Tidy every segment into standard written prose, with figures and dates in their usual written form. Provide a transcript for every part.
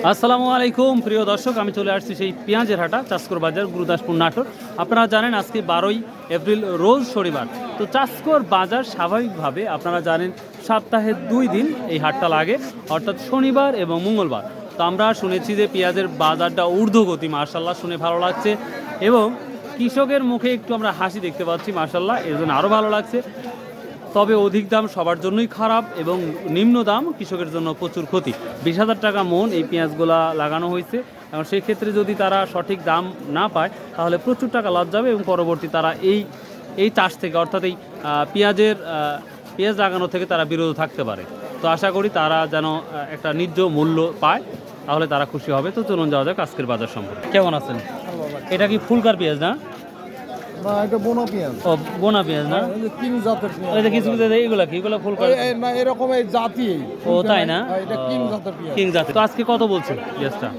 আসসালামু আলাইকুম প্রিয় দর্শক, আমি চলে আসছি সেই পেঁয়াজের হাটা চাষকর বাজার, গুরুদাসপুর, নাটোর। আপনারা জানেন আজকে 12ই এপ্রিল রোজ শনিবার। তো চাষকর বাজার স্বাভাবিকভাবে আপনারা জানেন সপ্তাহে 2 দিন এই হাটটা লাগে, অর্থাৎ শনিবার এবং মঙ্গলবার। তো আমরা শুনেছি যে পেঁয়াজের বাজারটা ঊর্ধ্বগতি, মার্শাল্লাহ, শুনে ভালো লাগছে এবং কৃষকের মুখে একটু আমরা হাসি দেখতে পাচ্ছি, মার্শাল্লাহ, এর জন্য আরও ভালো লাগছে। তবে অধিক দাম সবার জন্যই খারাপ এবং নিম্ন দাম কৃষকের জন্য প্রচুর ক্ষতি। 20,000 টাকা মন এই পেঁয়াজগুলা লাগানো হয়েছে, এবং সেই ক্ষেত্রে যদি তারা সঠিক দাম না পায় তাহলে প্রচুর টাকা লস যাবে এবং পরবর্তী তারা এই চাষ থেকে, অর্থাৎ এই পেঁয়াজ লাগানো থেকে তারা বিরত থাকতে পারে। তো আশা করি তারা যেন একটা ন্যায্য মূল্য পায়, তাহলে তারা খুশি হবে। তো চলুন যাওয়া যাক আজকের বাজার সম্পর্কে। কেমন আছেন? এটা কি ফুলকার পেঁয়াজ না? না, এটা বোনা পেঁয়াজ। ও, বোনা পেঁয়াজ না? কিং জাতের পেঁয়াজ। এটা কিছু এগুলা কি, এগুলো ফুলকার? না, এরকম এই জাতি। ও তাই না? এটা কিং জাতের পেঁয়াজ। কিং জাতের। তো আজকে কত বলছে পেঁয়াজটা?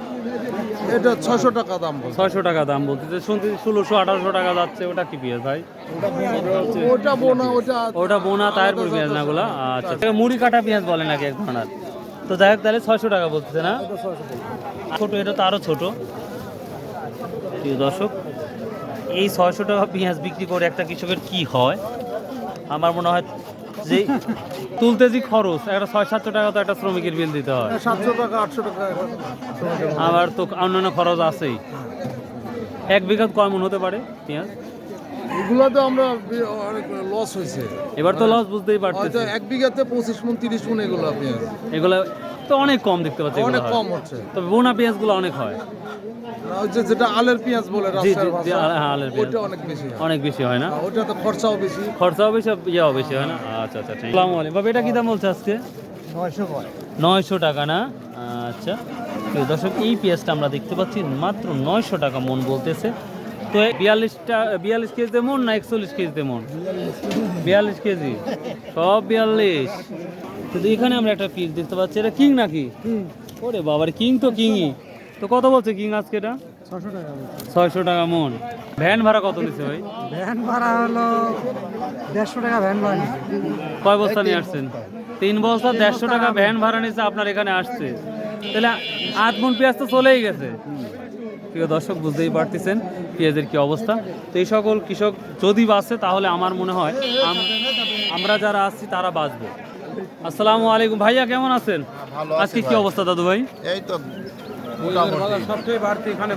এটা 600 টাকা দাম বলছে। 600 টাকা দাম বলছে। শুনতে 1600-1800 টাকা যাচ্ছে। ওটা কি পেঁয়াজ ভাই? ওটা বোনা, ওটা বোনা তাহেরপুর পেঁয়াজ না গুলা? আচ্ছা, মুড়ি কাটা পেঁয়াজ বলে নাকি এক ধরনের। তো যাই হোক, তাহলে 600 টাকা বলছে না? ছোট, এটা তো আরো ছোট। প্রিয় দর্শক, এই 600 টাকা পেঁয়াজ বিক্রি করে একটা কৃষকের কি হয় আমার মনে হয় যে তুলতে যে খরচ, একটা 600-700 টাকা তো একটা শ্রমিকের বিল দিতে হয়। 700 টাকা 800 টাকা। আবার তো অন্যান্য খরচ আছেই। 1 বিঘা কয় মন হতে পারে পেঁয়াজ? এগুলো তো আমরা অনেক লস হয়েছে। এবার তো লস বুঝতেই পারতেছি। হয়তো 1 বিঘাতে 25 মণ 30 মণ এগুলো পেঁয়াজ। এগুলো তো অনেক কম দেখতে পাচ্ছি, অনেক কম হচ্ছে। তবে বোনা পেঁয়াজগুলো অনেক হয়। ওই যেটা আলের পেঁয়াজ বলে জি জি রাজশাহীর জি, ভাষায়, আলের পেঁয়াজ ওটা অনেক বেশি হয়। অনেক বেশি হয় না? ওটা তো খরচাও বেশি। খরচাও বেশি, ইয়েও বেশি হয় না? আচ্ছা আচ্ছা, ঠিক। আসসালামু আলাইকুম। বাবা, এটা কি দাম বলছে আজকে? 900 কয়। 900 টাকা না? আচ্ছা, প্রিয় দর্শক, এই পেঁয়াজটা আমরা দেখতে পাচ্ছি মাত্র 900 টাকা মন বলতেছে। তো 42 কেজিতে মন না 41 কেজিতে মন? 42 কেজি, সব 42। তো এখানে আমরা একটা পিস দেখতে পাচ্ছি, এটা কিং নাকি? ওরে বাবার, কিং তো কিংই। তো কত বলছে কিং আজকে এটা? 600 টাকা। 600 টাকা মন। ভ্যান ভাড়া কত নিচ্ছে ভাই? ভ্যান ভাড়া হলো 150 টাকা ভ্যান ভাড়া। কয় বস্তা নিয়ে আসছেন? 3 বস্তা, 150 টাকা ভ্যান ভাড়া নিচ্ছে আপনার এখানে আসছে। তাহলে 8 মণ পেঁয়াজ তো চলেই গেছে। প্রিয় দর্শক, বুঝতেই পারতেছেন পেঁয়াজের কি অবস্থা। তো এই সকল কৃষক যদি বাঁচে তাহলে আমার মনে হয় আমরা যারা আছি তারা বাঁচবো। আসসালামু আলাইকুম ভাইয়া, কেমন আছেন? আজকে কি অবস্থা দাদু ভাই? এই তো সবচেয়ে বাড়তি এখানে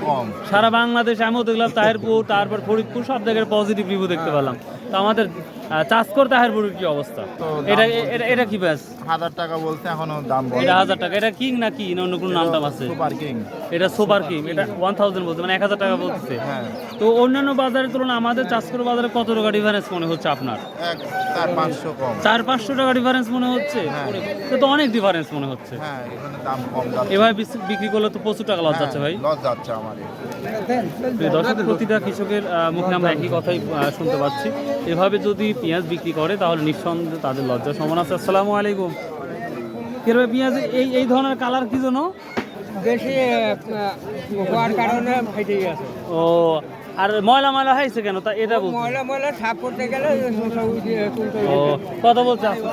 কম। সারা বাংলাদেশ আমিও দেখলাম তাহেরপুর, তারপর ফরিদপুর, সব জায়গায় পজিটিভ রিভিউ দেখতে পেলাম। তো আমাদের চাষকর তাহেরপুরের কি অবস্থা? এটা কি ব্যাস? 1000 টাকা বলতে এখনো দাম বলে। এটা 1000 টাকা। এটা কিং নাকি না অন্য কোনো নাম টাম আছে? Super king. এটা সুপার কিং। এটা 1000 বলতে, মানে 1000 টাকা বলতেছে। হ্যাঁ। তো অন্যান্য বাজারের তুলনায় আমাদের চাষকর বাজারে কত টাকা ডিফারেন্স মনে হচ্ছে আপনার? 400-500 কম। 400-500 টাকা ডিফারেন্স মনে হচ্ছে? তো অনেক ডিফারেন্স মনে হচ্ছে। হ্যাঁ, এখানে দাম কম যাচ্ছে। এভাবে বিক্রি করলে তো প্রচুর টাকা লস যাচ্ছে ভাই। লস যাচ্ছে আমারই। প্রিয় দর্শক, প্রতিটা কৃষকের মুখে আমরা একই কথাই শুনতে পাচ্ছি। এভাবে যদি পেঁয়াজ বিক্রি করে তাহলে নিঃসন্দেহে তাদের লজ্জার সমান আছে। আসসালামু আলাইকুম। কিভাবে পেঁয়াজ এই ধরনের কালার কি জন্য? বেশি হওয়ার কারণে ফেটে গেছে। ও, আর ময়লা হয়েছে কেন তা এটা বলছি। ময়লা সাফ করতে গেলে ও, কত বলছে আজকে?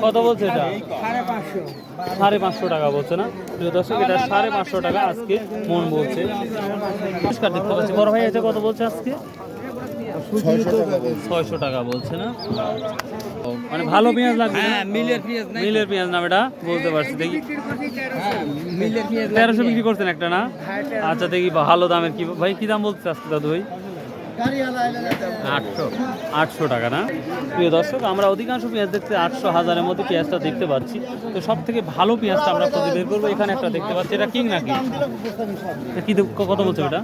কত বলছে এটা? 550। 550 টাকা বলছে না? প্রিয় দর্শক, এটা 550 টাকা আজকে মন বলছে। নমস্কার, দেখতে পাচ্ছি বড় ভাই, এটা কত বলছে আজকে? 600 টাকা বলছে না? ও, মানে ভালো পেঁয়াজ লাগবে? হ্যাঁ, মিলের পেঁয়াজ নাই। মিলের পেঁয়াজ নাম এটা, বুঝতে পারছি। দেখি হ্যাঁ, মিলের পেঁয়াজ 1300 বিক্রি করছেন একটা না? আচ্ছা, দেখি ভালো দামের কি ভাই, কি দাম বলছে আজকে দাদু ভাই? 800 টাকা না? প্রিয় দর্শক, আমরা অধিকাংশ পেঁয়াজ দেখতে 800-1000-এর মধ্যে পেঁয়াজটা দেখতে পাচ্ছি। তো সব থেকে ভালো পেঁয়াজটা আমরা খুঁজে বের করবো। এখানে একটা দেখতে পাচ্ছি, এটা কিং নাকি? কি কত বলছে এটা?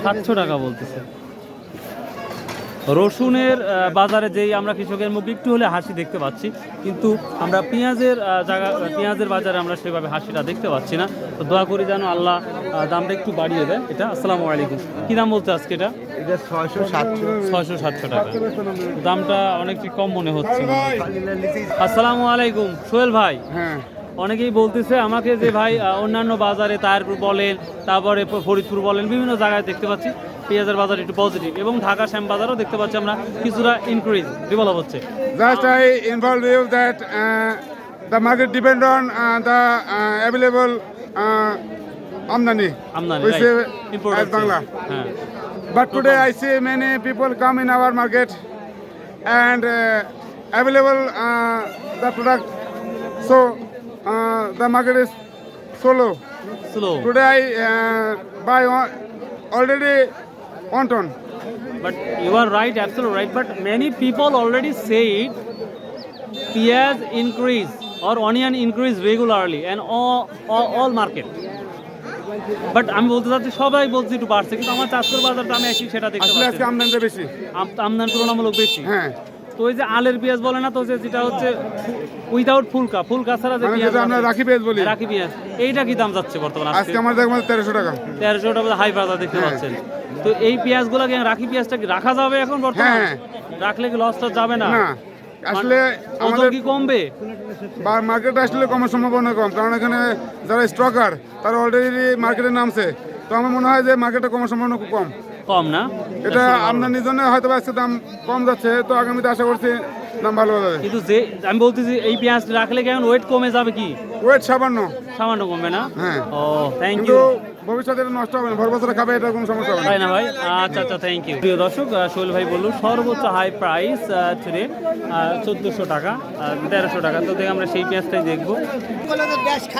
700 টাকা বলতেছে। রসুনের বাজারে যেই আমরা কৃষকের মুখে একটু হলে হাসি দেখতে পাচ্ছি, কিন্তু আমরা পেঁয়াজের বাজারে আমরা সেভাবে হাসিটা দেখতে পাচ্ছি না। তো দোয়া করি যেন আল্লাহ দামটা একটু বাড়িয়ে দেয়। এটা আসসালামু আলাইকুম, কি দাম বলছে আজকে এটা? এটা 600-700 টাকা। দামটা অনেকটি কম মনে হচ্ছে। আসসালামু আলাইকুম সোহেল ভাই। হ্যাঁ, অনেকেই বলতেছে আমাকে যে ভাই অন্যান্য বাজারে তাহেরপুর বলেন, তারপরে ফরিদপুর বলেন, বিভিন্ন জায়গায় দেখতে পাচ্ছি পেঁয়াজের বাজার একটু পজিটিভ, এবং ঢাকা শ্যাম বাজারও দেখতে পাচ্ছি আমরা কিছুটা ইনক্রিজ ডেভেলপ হচ্ছে। Just I inform you that the market depend on the available amdani. আমদানি We say import as Bangla. হ্যাঁ But today I see many people come in our market and available the product. So the market is so low. Slow Today I buy already 1 ton. But you are right, absolutely right. But many people already say piyaz increase or onion increase regularly and all market. But আমি বলতে চাচ্ছি সবাই বলছি একটু বাড়ছে কিন্তু আমার চাষের বাজারটা আমি একই সেটা দেখতে আসলে পাচ্ছি আজকে আমদানিটা বেশি। আমদানি তুলনামূলক বেশি। হ্যাঁ, তো ওই যে আলের পেঁয়াজ বলে না তো যে যেটা হচ্ছে উইদাউট ফুলকা ছাড়া যে মানে পেঁয়াজ যেটা আমরা রাখি পেঁয়াজ বলি। রাখি পেঁয়াজ এইটা কি দাম যাচ্ছে বর্তমানে আজকে আমার দেখবো 1300 টাকা। 1300 টাকা হাই বাজার দেখতে হ্যাঁ। পাচ্ছেন। তো এই পেঁয়াজগুলো কি রাখি পেঁয়াজটা কি রাখা যাবে এখন বর্তমানে? হ্যাঁ। রাখলে কি লসটা যাবে না? না, আসলে ওজন আমাদের কি কমবে? মার্কেটে আসলে কমার সম্ভাবনা কম, কারণ এখানে যারা স্টকার তারা অলরেডি মার্কেটে নামছে। তো আমার মনে হয় যে মার্কেটে কমার সম্ভাবনা খুব কম। কম না? এটা আমদানির জন্য হয়তো আজকে দাম কম যাচ্ছে, তো আগামীতে আশা করছি দাম ভালো যাবে। কিন্তু যে আমি বলতেছি এই পেঁয়াজ রাখলে কেমন ওয়েট কমে যাবে কি? ওয়েট সামান্য, সামান্য কমবে না? হ্যাঁ। ও থ্যাংক কিন্তু ইউ। ভবিষ্যতে এটা নষ্ট হবে না, ভর বছরে খাবে, এটা কোনো সমস্যা হবে না। তাই না ভাই? আচ্ছা আচ্ছা, থ্যাংক ইউ। প্রিয় দর্শক, সোহেল ভাই বললো সর্বোচ্চ হাই প্রাইস টুডে 1400 টাকা 1300 টাকা। তো দেখে আমরা সেই পেঁয়াজটাই দেখবো।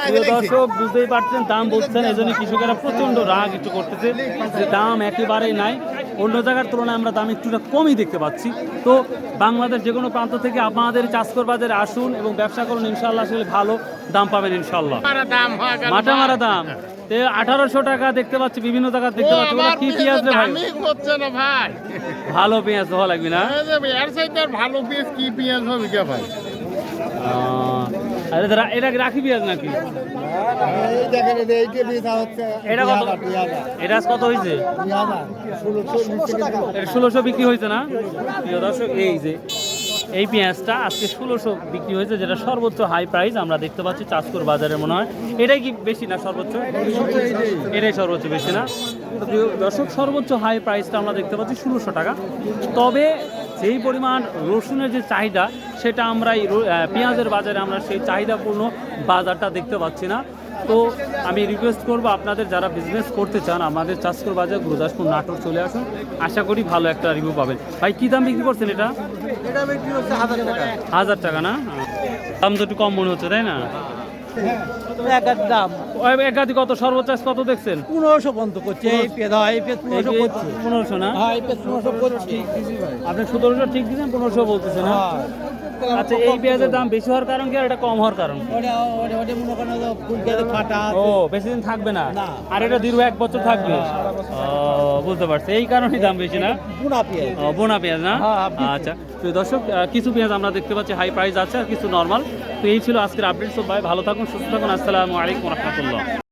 প্রিয় দর্শক, বুঝতেই পারছেন দাম বলছেন, এই জন্য কৃষকেরা প্রচণ্ড রাগ একটু করতেছে যে দাম একেবারেই নাই। অন্য জায়গার তুলনায় আমরা দাম একটুটা কমই দেখতে পাচ্ছি। তো বাংলাদেশ যে কোনো প্রান্ত থেকে আপনাদের চাষকর বাজারে আসুন এবং ব্যবসা করুন, ইনশাল্লাহ আসলে ভালো দাম পাবেন ইনশাল্লাহ। মাথা মারা দাম 1800 টাকা দেখতে পাচ্ছি, বিভিন্ন জায়গা দেখতে পাচ্ছি। ওগুলো কি পেঁয়াজ রে ভাই? হচ্ছে না ভাই, ভালো পেঁয়াজ হওয়া লাগবে না? এর চাইতে আর ভালো পেঁয়াজ কি পেঁয়াজ হবে কে ভাই? আরে দাদা, এটা কি রাখি পেঁয়াজ নাকি? এটা কত? এটা আজ কত হয়েছে? এটা 1600 বিক্রি হয়েছে না? প্রিয় দর্শক, এই যে এই পেঁয়াজটা আজকে 1600 বিক্রি হয়েছে, যেটা সর্বোচ্চ হাই প্রাইস আমরা দেখতে পাচ্ছি চাঁদপুর বাজারে। মনে হয় এটাই কি বেশি না সর্বোচ্চ? এটাই সর্বোচ্চ বেশি না? তো প্রিয় দর্শক, সর্বোচ্চ হাই প্রাইসটা আমরা দেখতে পাচ্ছি 1600 টাকা। তবে যেই পরিমাণ রসুনের যে চাহিদা, সেটা আমরা এই পেঁয়াজের বাজারে আমরা সেই চাহিদাপূর্ণ বাজারটা দেখতে পাচ্ছি না। তো আমি রিকোয়েস্ট করবো আপনাদের যারা বিজনেস করতে চান, আমাদের চাঁদপুর বাজার গুরুদাসপুর নাটোর চলে আসুন, আশা করি ভালো একটা রিভিউ পাবেন। ভাই কী দাম বিক্রি করছেন এটা? 1000 টাকা না? দাম তো একটু কম মনে হচ্ছে, তাই না? দাম একাধিক কত সর্বোচ্চ কত দেখছেন? 1500 পর্যন্ত করছে এই পেঁয়াজ, এই পেঁয়াজ 1500 করছে। 1500 না? হ্যাঁ, এই পেঁয়াজ 1500 করছে। আপনি 1700 ঠিক দিচ্ছেন, 1500 বলতেছেন না? আচ্ছা, এই পেঁয়াজের দাম বেশি হওয়ার কারণ কি আর এটা কম হওয়ার কারণ কি? ওটা মনে করেন ফুল পেঁয়াজ ফাটা ও বেশি দিন থাকবে না, না। আর এটা দীর্ঘ 1 বছর থাকবে। বুঝতে পারছি, এই কারণেই দাম বেশি না? বুনা পেঁয়াজ। বোনা পেঁয়াজ না? হ্যাঁ, আচ্ছা, তো দর্শক, কিছু পেঁয়াজ আমরা দেখতে পাচ্ছি হাই প্রাইস আছে আর কিছু নর্মাল। তো এই ছিল আজকের আপডেট। সব ভাই ভালো থাকুন, সুস্থ থাকুন। আসসালামু আলাইকুম রহমতুল্লাহ।